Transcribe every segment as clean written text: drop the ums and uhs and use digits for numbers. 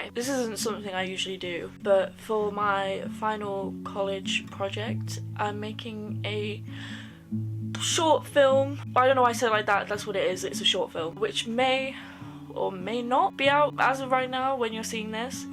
Okay, this isn't something I usually do, but for my final college project, I'm making a short film. I don't know why I said it like that, that's what it is, it's a short film, which may or may not be out as of right now when you're seeing this.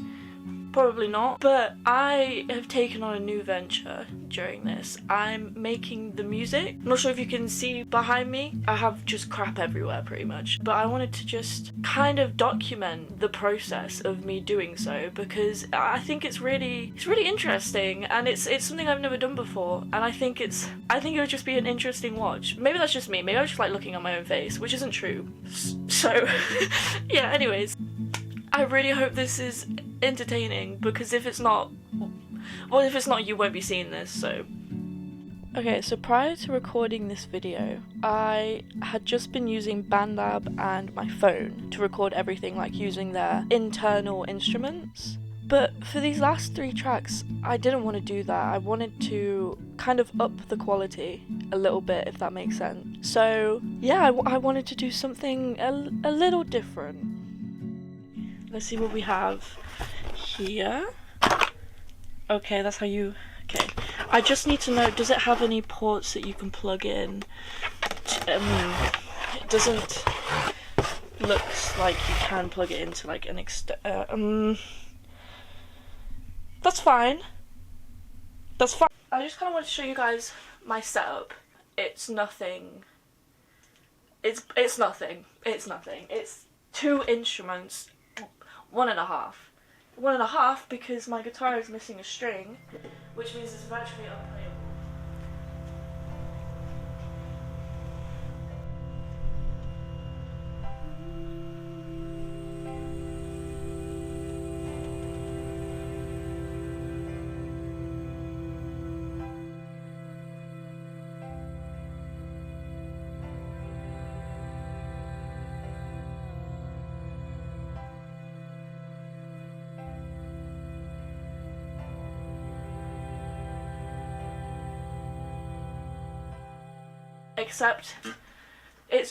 Probably not, but I have taken on a new venture during this. I'm making the music. I'm not sure if you can see behind me. I have just crap everywhere pretty much, but I wanted to just kind of document the process of me doing so because I think it's really interesting and it's something I've never done before, and I think it would just be an interesting watch. Maybe that's just me. Maybe I just like looking at my own face, which isn't true. So yeah, anyways. I really hope this is entertaining because if it's not, you won't be seeing this, so. Okay, so prior to recording this video, I had just been using BandLab and my phone to record everything, like using their internal instruments. But for these last 3 tracks, I didn't want to do that. I wanted to kind of up the quality a little bit, if that makes sense. So yeah, I wanted to do something a little different. Let's see what we have here. Okay, that's how you... Okay. I just need to know, does it have any ports that you can plug in? It doesn't look like you can plug it into like an that's fine. That's fine. I just kind of want to show you guys my setup. It's nothing. It's nothing. It's nothing. It's 2 instruments. 1.5. 1.5 because my guitar is missing a string, which means it's virtually unplayable. Except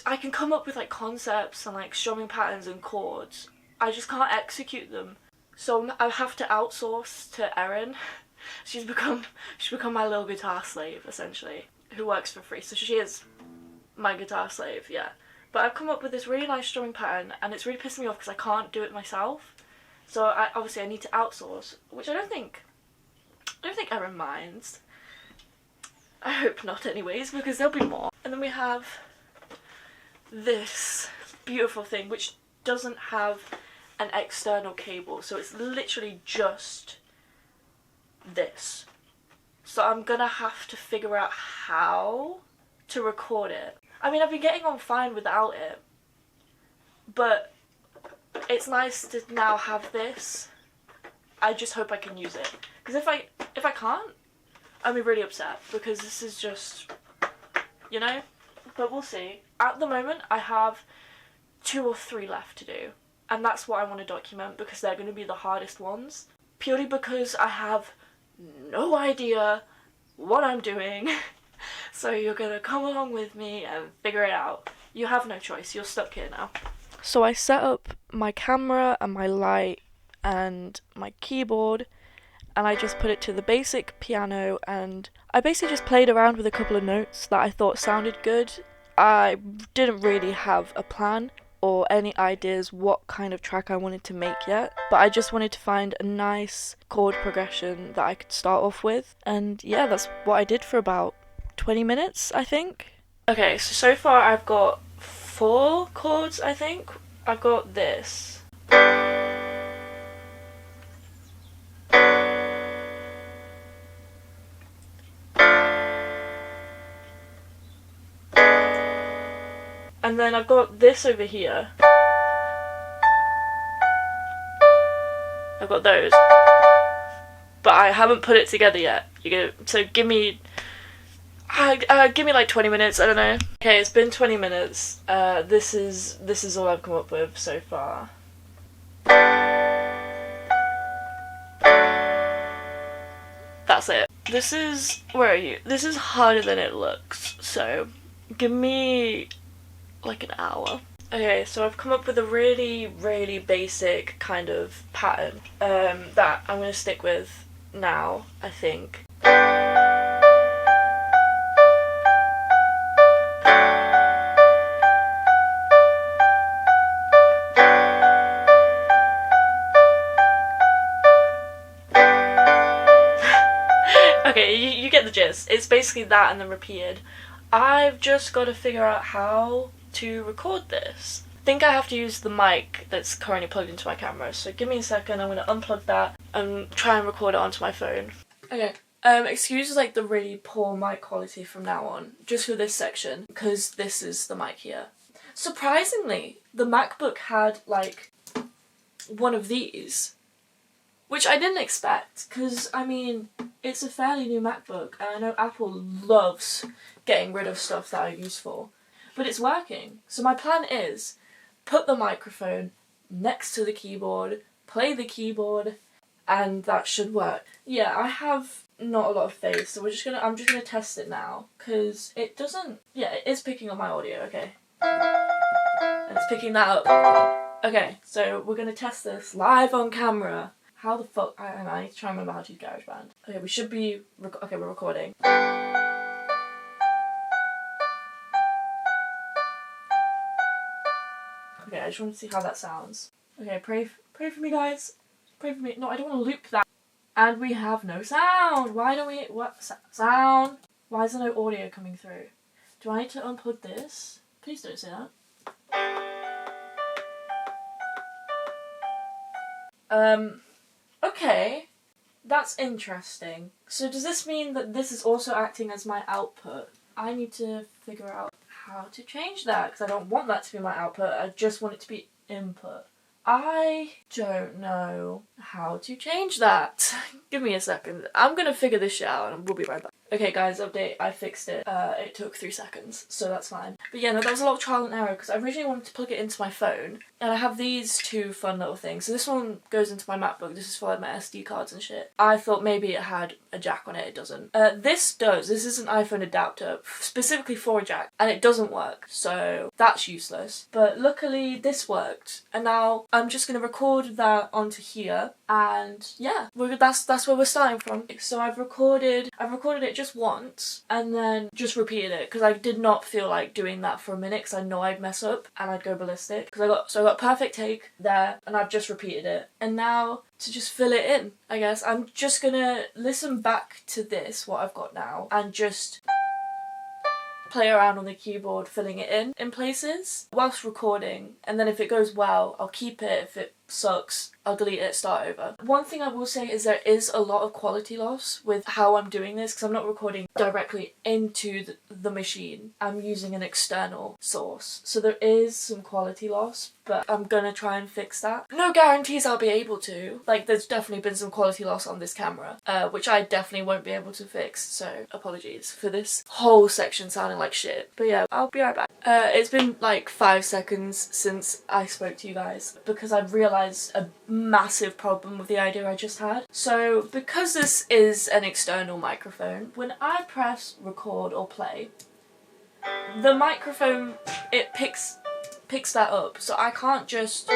I can come up with like concepts and like strumming patterns and chords. I just can't execute them. So I have to outsource to Erin. She's become my little guitar slave essentially, who works for free. So she is my guitar slave, yeah. But I've come up with this really nice strumming pattern and it's really pissing me off because I can't do it myself. So obviously I need to outsource, which I don't think Erin minds. I hope not anyways, because there'll be more. And then we have this beautiful thing, which doesn't have an external cable, so it's literally just this. So I'm gonna have to figure out how to record it. I mean, I've been getting on fine without it, but it's nice to now have this. I just hope I can use it, because if I can't, I'll be really upset because this is just, you know, but we'll see. At the moment, I have 2 or 3 left to do, and that's what I want to document because they're going to be the hardest ones, purely because I have no idea what I'm doing. So you're going to come along with me and figure it out. You have no choice, you're stuck here now. So I set up my camera and my light and my keyboard, and I just put it to the basic piano, and I basically just played around with a couple of notes that I thought sounded good. I didn't really have a plan or any ideas what kind of track I wanted to make yet, but I just wanted to find a nice chord progression that I could start off with, and yeah, that's what I did for about 20 minutes, I think. Okay, so far I've got 4 chords, I think. I've got this. And then I've got this over here. I've got those. But I haven't put it together yet. So give me like 20 minutes, I don't know. Okay, it's been 20 minutes. This is all I've come up with so far. That's it. This is, where are you? This is harder than it looks, so give me like an hour. Okay, so I've come up with a really, really basic kind of pattern that I'm going to stick with now, I think. Okay, you get the gist. It's basically that and then repeated. I've just got to figure out how to record this. I think I have to use the mic that's currently plugged into my camera, so give me a second, I'm going to unplug that and try and record it onto my phone. Okay, excuse like the really poor mic quality from now on, just for this section, because this is the mic here. Surprisingly, the MacBook had like one of these, which I didn't expect, because I mean, it's a fairly new MacBook, and I know Apple loves getting rid of stuff that are useful, but it's working. So my plan is, put the microphone next to the keyboard, play the keyboard, and that should work. Yeah, I have not a lot of faith, so I'm just gonna test it now, because it doesn't, yeah, it is picking up my audio, okay. And it's picking that up. Okay, so we're gonna test this live on camera. How the fuck, I need to try and remember how to use GarageBand. Okay, we should be, okay, we're recording. Okay, I just want to see how that sounds. Okay, pray for me, guys. Pray for me. No, I don't want to loop that. And we have no sound. Why don't we, what, sound? Why is there no audio coming through? Do I need to unplug this? Please don't say that. Okay, that's interesting. So does this mean that this is also acting as my output? I need to figure out how to change that, because I don't want that to be my output, I just want it to be input. I don't know how to change that. Give me a second. I'm gonna figure this shit out and we'll be right back. Okay guys, update, I fixed it. It took 3 seconds, so that's fine. But yeah, no, that was a lot of trial and error because I originally wanted to plug it into my phone, and I have these two fun little things. So this one goes into my MacBook, this is for like my SD cards and shit. I thought maybe it had a jack on it, it doesn't. This does, this is an iPhone adapter, specifically for a jack, and it doesn't work, so that's useless. But luckily this worked, and now I'm just gonna record that onto here, and yeah, that's where we're starting from. So I've recorded it just once, and then just repeated it, because I did not feel like doing that for a minute, because I know I'd mess up and I'd go ballistic. Because I got perfect take there, and I've just repeated it. And now, to just fill it in, I guess, I'm just gonna listen back to this, what I've got now, and just play around on the keyboard filling it in places whilst recording, and then if it goes well I'll keep it, if it sucks I'll delete it, start over. One thing I will say is there is a lot of quality loss with how I'm doing this, because I'm not recording directly into the machine, I'm using an external source, so there is some quality loss, but I'm gonna try and fix that. No guarantees I'll be able to, like there's definitely been some quality loss on this camera, which I definitely won't be able to fix, so apologies for this whole section sounding like shit. But yeah, I'll be right back. It's been like 5 seconds since I spoke to you guys, because I've realised a massive problem with the idea I just had. So because this is an external microphone, when I press record or play, the microphone, it picks that up, so I can't just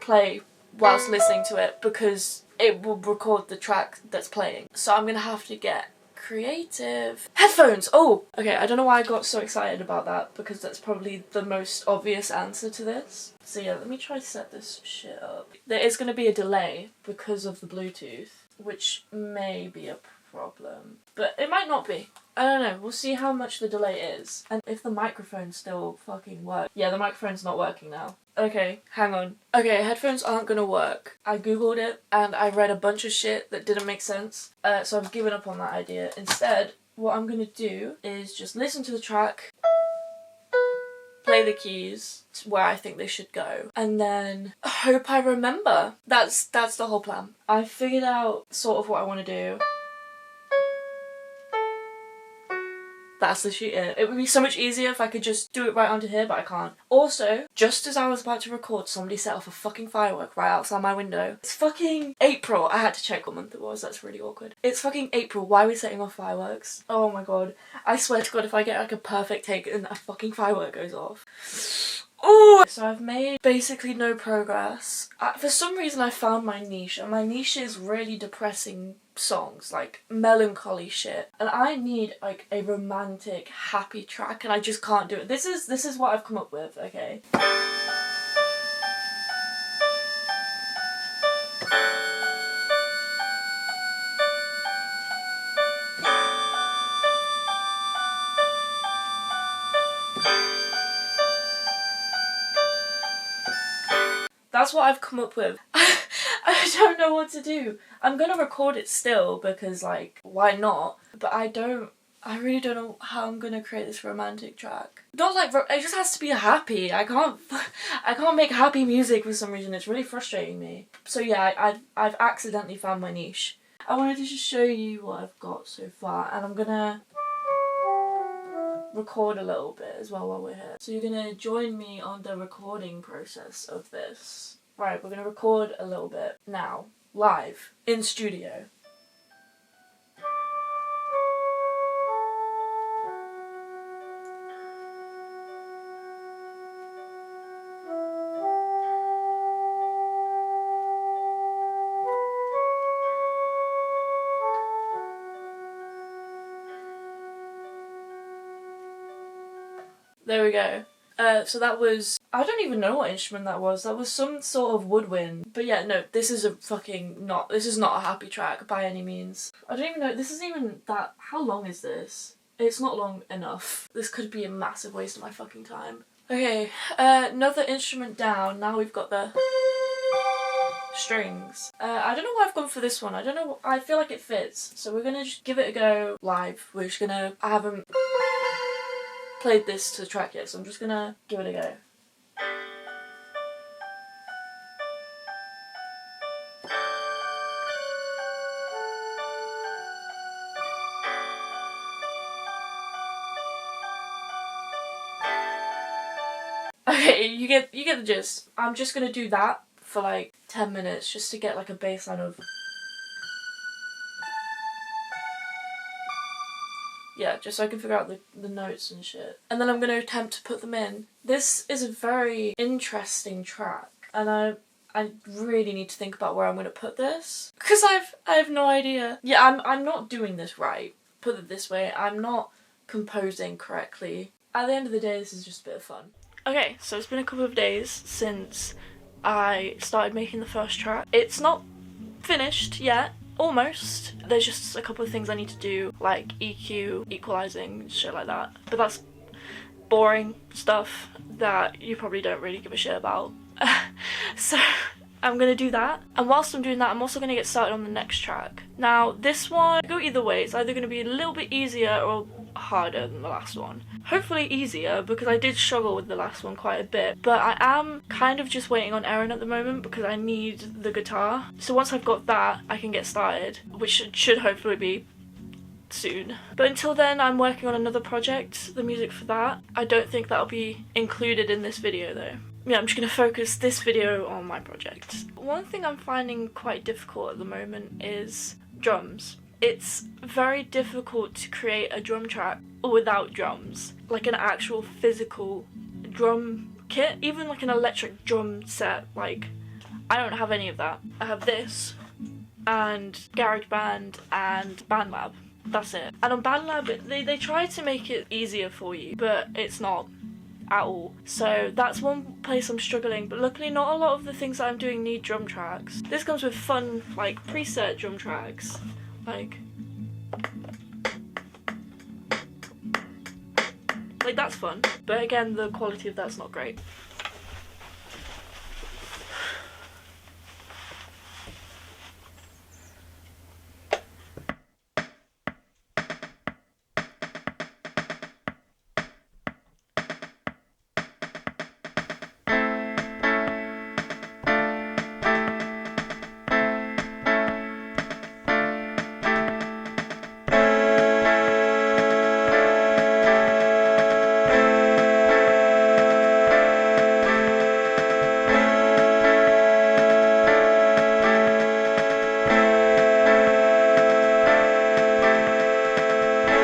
play whilst listening to it because it will record the track that's playing. So I'm gonna have to get creative. Headphones! Oh! Okay, I don't know why I got so excited about that, because that's probably the most obvious answer to this. So yeah, let me try to set this shit up. There is going to be a delay because of the Bluetooth, which may be a problem. But it might not be. I don't know, we'll see how much the delay is. And if the microphone still fucking works. Yeah, the microphone's not working now. Okay, hang on. Okay, headphones aren't gonna work. I googled it and I read a bunch of shit that didn't make sense. So I've given up on that idea. Instead, what I'm gonna do is just listen to the track, play the keys to where I think they should go, and then hope I remember. That's the whole plan. I figured out sort of what I want to do. That's the shooting. It would be so much easier if I could just do it right onto here, but I can't. Also, just as I was about to record, somebody set off a fucking firework right outside my window. It's fucking April. I had to check what month it was, that's really awkward. It's fucking April, why are we setting off fireworks? Oh my god. I swear to god, if I get like a perfect take and a fucking firework goes off, Oh! So I've made basically no progress. For some reason I found my niche, and my niche is really depressing songs, like melancholy shit. And I need like a romantic, happy track, and I just can't do it. This is what I've come up with, okay? That's what I've come up with. I don't know what to do. I'm gonna record it still because, like, why not? But I really don't know how I'm gonna create this romantic track. Not like, it just has to be happy. I can't make happy music for some reason. It's really frustrating me. So yeah, I've accidentally found my niche. I wanted to just show you what I've got so far, and I'm gonna record a little bit as well while we're here. So you're gonna join me on the recording process of this. Right, we're gonna record a little bit now, live, in studio. There we go. So that was, I don't even know what instrument that was. That was some sort of woodwind. But yeah, no, this is this is not a happy track by any means. I don't even know, this isn't even that, how long is this? It's not long enough. This could be a massive waste of my fucking time. Okay, another instrument down. Now we've got the strings. I don't know why I've gone for this one. I don't know, I feel like it fits. So we're gonna just give it a go live. We're just gonna, I haven't played this to the track yet, so I'm just gonna give it a go. Okay, you get the gist. I'm just gonna do that for like 10 minutes just to get like a baseline of, yeah, just so I can figure out the notes and shit. And then I'm gonna attempt to put them in. This is a very interesting track, and I really need to think about where I'm gonna put this, because I have no idea. Yeah, I'm not doing this right. Put it this way, I'm not composing correctly. At the end of the day, this is just a bit of fun. Okay, so it's been a couple of days since I started making the first track. It's not finished yet. Almost. There's just a couple of things I need to do, like EQ, equalizing, shit like that. But that's boring stuff that you probably don't really give a shit about. So I'm gonna do that. And whilst I'm doing that, I'm also gonna get started on the next track. Now, this one, go either way. It's either gonna be a little bit easier or harder than the last one. Hopefully easier, because I did struggle with the last one quite a bit, but I am kind of just waiting on Erin at the moment because I need the guitar. So once I've got that, I can get started, which should hopefully be soon. But until then, I'm working on another project, the music for that. I don't think that'll be included in this video though. Yeah, I'm just gonna focus this video on my project. One thing I'm finding quite difficult at the moment is drums. It's very difficult to create a drum track without drums, like an actual physical drum kit, even like an electric drum set. Like, I don't have any of that. I have this and GarageBand and BandLab. That's it. And on BandLab, they try to make it easier for you, but it's not at all. So that's one place I'm struggling, but luckily not a lot of the things that I'm doing need drum tracks. This comes with fun, like, preset drum tracks. Like that's fun, but again, the quality of that's not great.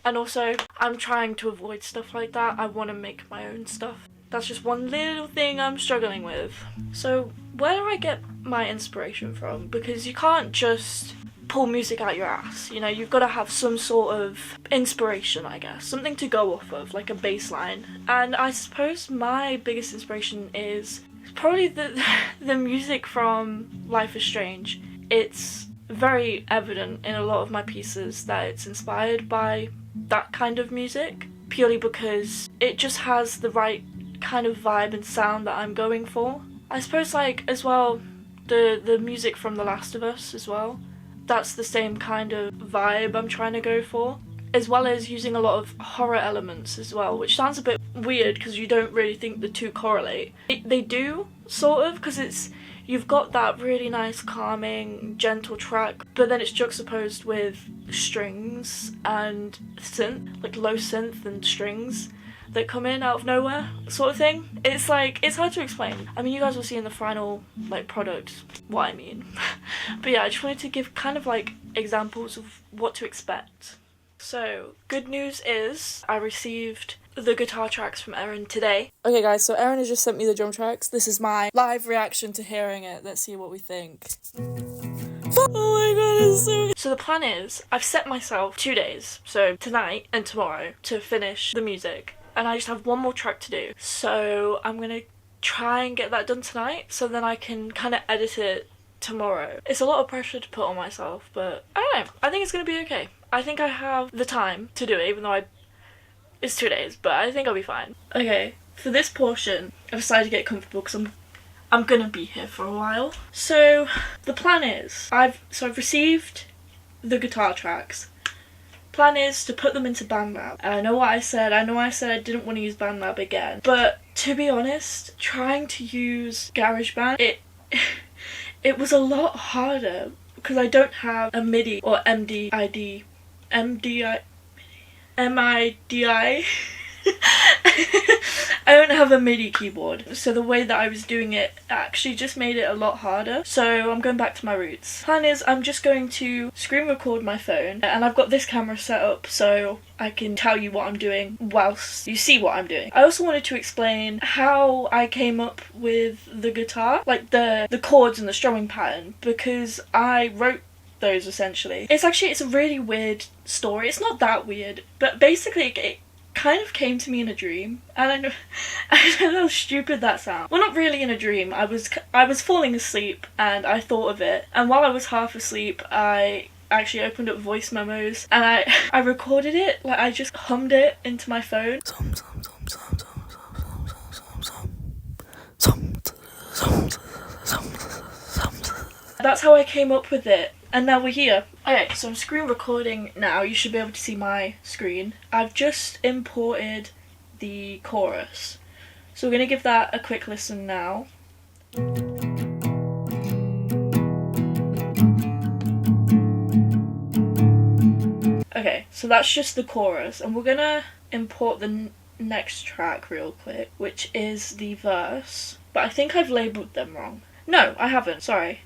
And also, I'm trying to avoid stuff like that. I want to make my own stuff. That's just one little thing I'm struggling with. So where do I get my inspiration from? Because you can't just pull music out your ass, you know, you've got to have some sort of inspiration, I guess, something to go off of, like a baseline. And I suppose my biggest inspiration is probably the music from Life is Strange. It's very evident in a lot of my pieces that it's inspired by that kind of music, purely because it just has the right kind of vibe and sound that I'm going for. I suppose, like, as well, the music from The Last of Us as well, that's the same kind of vibe I'm trying to go for, as well as using a lot of horror elements as well, which sounds a bit weird because you don't really think the two correlate. They do, sort of, because you've got that really nice, calming, gentle track, but then it's juxtaposed with strings and synth, like low synth and strings that come in out of nowhere, sort of thing. It's like, it's hard to explain. I mean, you guys will see in the final, like, product what I mean. But yeah, I just wanted to give kind of, like, examples of what to expect. So, good news is, I received the guitar tracks from Erin today. Okay guys, so Erin has just sent me the drum tracks. This is my live reaction to hearing it. Let's see what we think. Oh my god, it's so good. So the plan is, I've set myself 2 days, so tonight and tomorrow, to finish the music. And I just have one more track to do. So I'm gonna try and get that done tonight, so then I can kind of edit it tomorrow. It's a lot of pressure to put on myself, but I don't know. I think it's gonna be okay. I think I have the time to do it, even though it's 2 days, but I think I'll be fine. Okay, for this portion, I've decided to get comfortable because I'm gonna be here for a while. So the plan is, I've received the guitar tracks. Plan is to put them into BandLab. I know what I said. I didn't want to use BandLab again, but to be honest, trying to use GarageBand, it was a lot harder because I don't have a MIDI or MIDI. I don't have a MIDI keyboard, so the way that I was doing it actually just made it a lot harder. So I'm going back to my roots. Plan is, I'm just going to screen record my phone, and I've got this camera set up so I can tell you what I'm doing whilst you see what I'm doing. I also wanted to explain how I came up with the guitar, like the chords and the strumming pattern, because I wrote those essentially. It's a really weird story. It's not that weird, but basically it kind of came to me in a dream, and I know how stupid that sounds. Well, not really in a dream. I was falling asleep and I thought of it, and while I was half asleep I actually opened up voice memos and I recorded it. Like, I just hummed it into my phone. That's how I came up with it, and now we're here. Okay, so I'm screen recording now. You should be able to see my screen. I've just imported the chorus, so we're gonna give that a quick listen now. Okay, so that's just the chorus, and we're gonna import the next track real quick, which is the verse, but I think I've labelled them wrong. No, I haven't, sorry.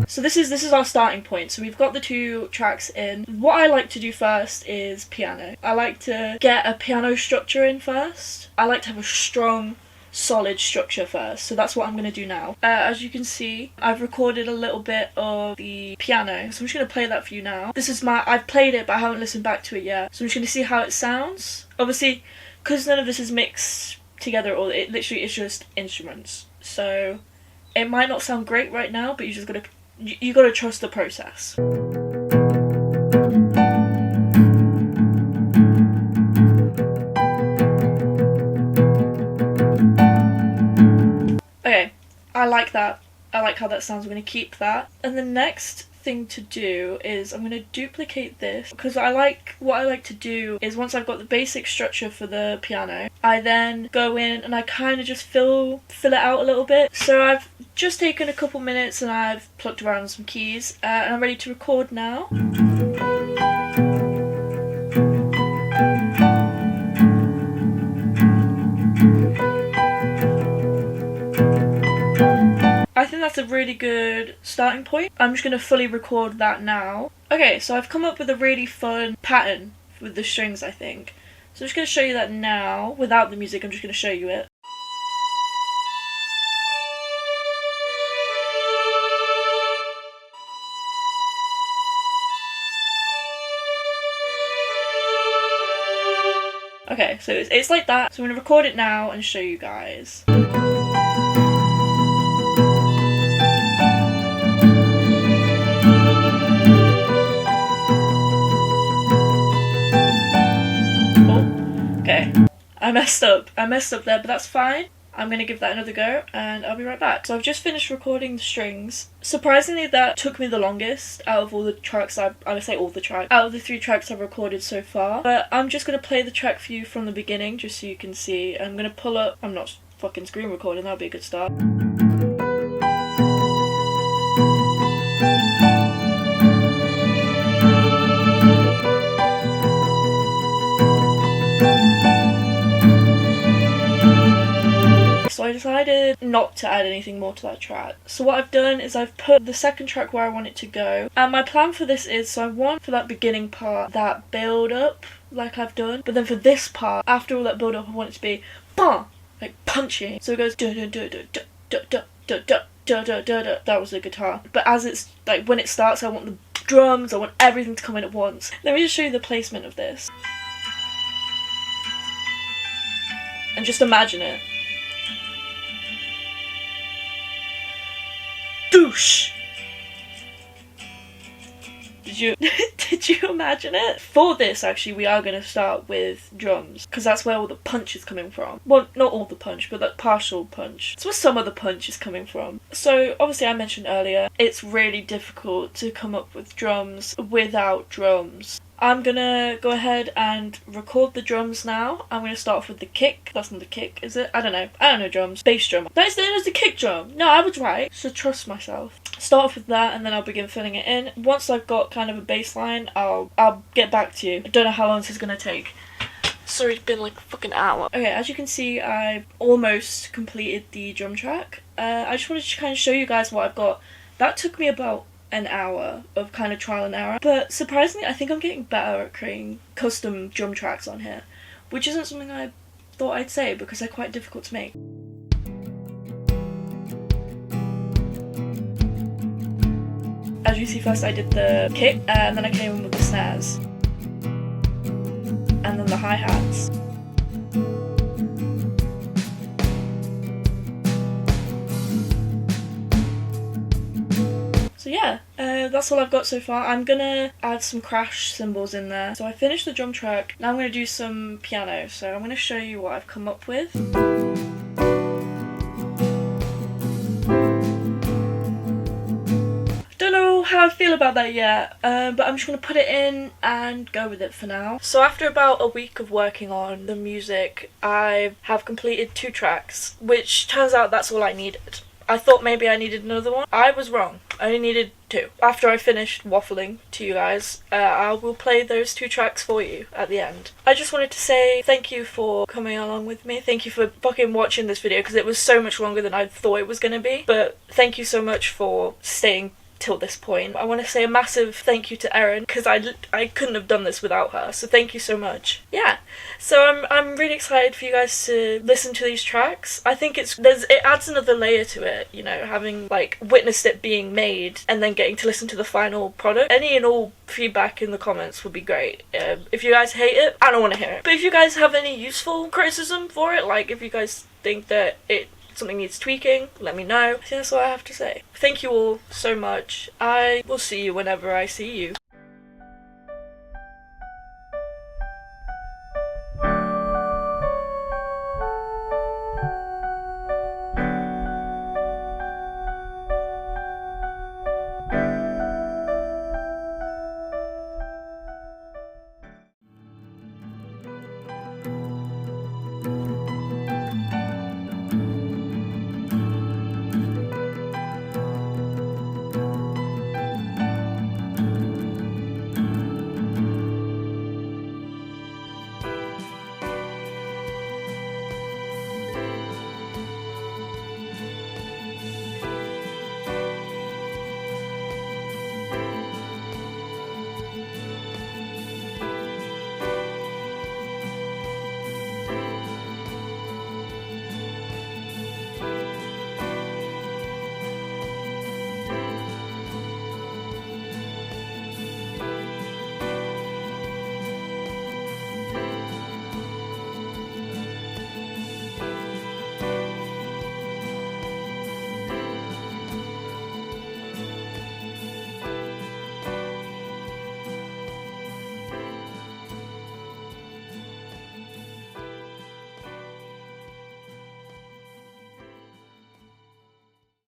So this is our starting point. So we've got the two tracks in. What I like to do first is piano. I like to get a piano structure in first. I like to have a strong, solid structure first. So that's what I'm going to do now. As you can see, I've recorded a little bit of the piano. So I'm just going to play that for you now. I've played it, but I haven't listened back to it yet. So I'm just going to see how it sounds. Obviously, because none of this is mixed together, or it literally is just instruments. So it might not sound great right now, but you gotta trust the process. Okay, I like that. I like how that sounds. I'm gonna keep that. And the next thing to do is I'm gonna duplicate this, because what I like to do is, once I've got the basic structure for the piano, I then go in and I kind of just fill it out a little bit. So I've just taken a couple minutes and I've plucked around some keys, and I'm ready to record now. I think that's a really good starting point. I'm just going to fully record that now. Okay, so I've come up with a really fun pattern with the strings, I think. So I'm just going to show you that now. Without the music, I'm just going to show you it. Okay, so it's like that. So I'm going to record it now and show you guys. Okay, I messed up there, but that's fine. I'm gonna give that another go and I'll be right back. So I've just finished recording the strings. Surprisingly, that took me the longest out of all the tracks I would say all the tracks, out of the 3 tracks I've recorded so far. But I'm just gonna play the track for you from the beginning just so you can see. I'm gonna pull up, I'm not fucking screen recording, that'll be a good start. So I decided not to add anything more to that track. So what I've done is I've put the second track where I want it to go. And my plan for this is, so I want for that beginning part, that build up like I've done. But then for this part, after all that build up, I want it to be bah, like punching. So it goes da da da da da da da da da da da da. That was the guitar. But as it's like when it starts, I want the drums, I want everything to come in at once. Let me just show you the placement of this. And just imagine it. Douche! Did you imagine it? For this, actually, we are going to start with drums, because that's where all the punch is coming from. Well, not all the punch, but that partial punch. That's where some of the punch is coming from. So, obviously, I mentioned earlier, it's really difficult to come up with drums without drums. I'm gonna go ahead and record the drums now. I'm gonna start off with the kick. That's not the kick, is it? I don't know drums. Bass drum. That is the kick drum. No, I was right. So trust myself. Start off with that and then I'll begin filling it in. Once I've got kind of a bass line, I'll get back to you. I don't know how long this is gonna take. Sorry, it's been like a fucking hour. Okay, as you can see, I've almost completed the drum track. I just wanted to kind of show you guys what I've got. That took me about an hour of kind of trial and error, but surprisingly I think I'm getting better at creating custom drum tracks on here, which isn't something I thought I'd say because they're quite difficult to make. As you see, first I did the kick and then I came in with the snares and then the hi-hats. So yeah, that's all I've got so far. I'm gonna add some crash cymbals in there. So I finished the drum track, now I'm gonna do some piano. So I'm gonna show you what I've come up with. Don't know how I feel about that yet, but I'm just gonna put it in and go with it for now. So after about a week of working on the music, I have completed 2 tracks, which turns out that's all I needed. I thought maybe I needed another one. I was wrong. I only needed 2. After I finished waffling to you guys, I will play those 2 tracks for you at the end. I just wanted to say thank you for coming along with me. Thank you for fucking watching this video because it was so much longer than I thought it was going to be. But thank you so much for staying till this point. I want to say a massive thank you to Erin because I couldn't have done this without her, so thank you so much. Yeah, so I'm really excited for you guys to listen to these tracks. I think it adds another layer to it, you know, having like witnessed it being made and then getting to listen to the final product. Any and all feedback in the comments would be great. If you guys hate it, I don't want to hear it, but if you guys have any useful criticism for it, like if you guys think that something needs tweaking, let me know. I think that's all I have to say. Thank you all so much. I will see you whenever I see you.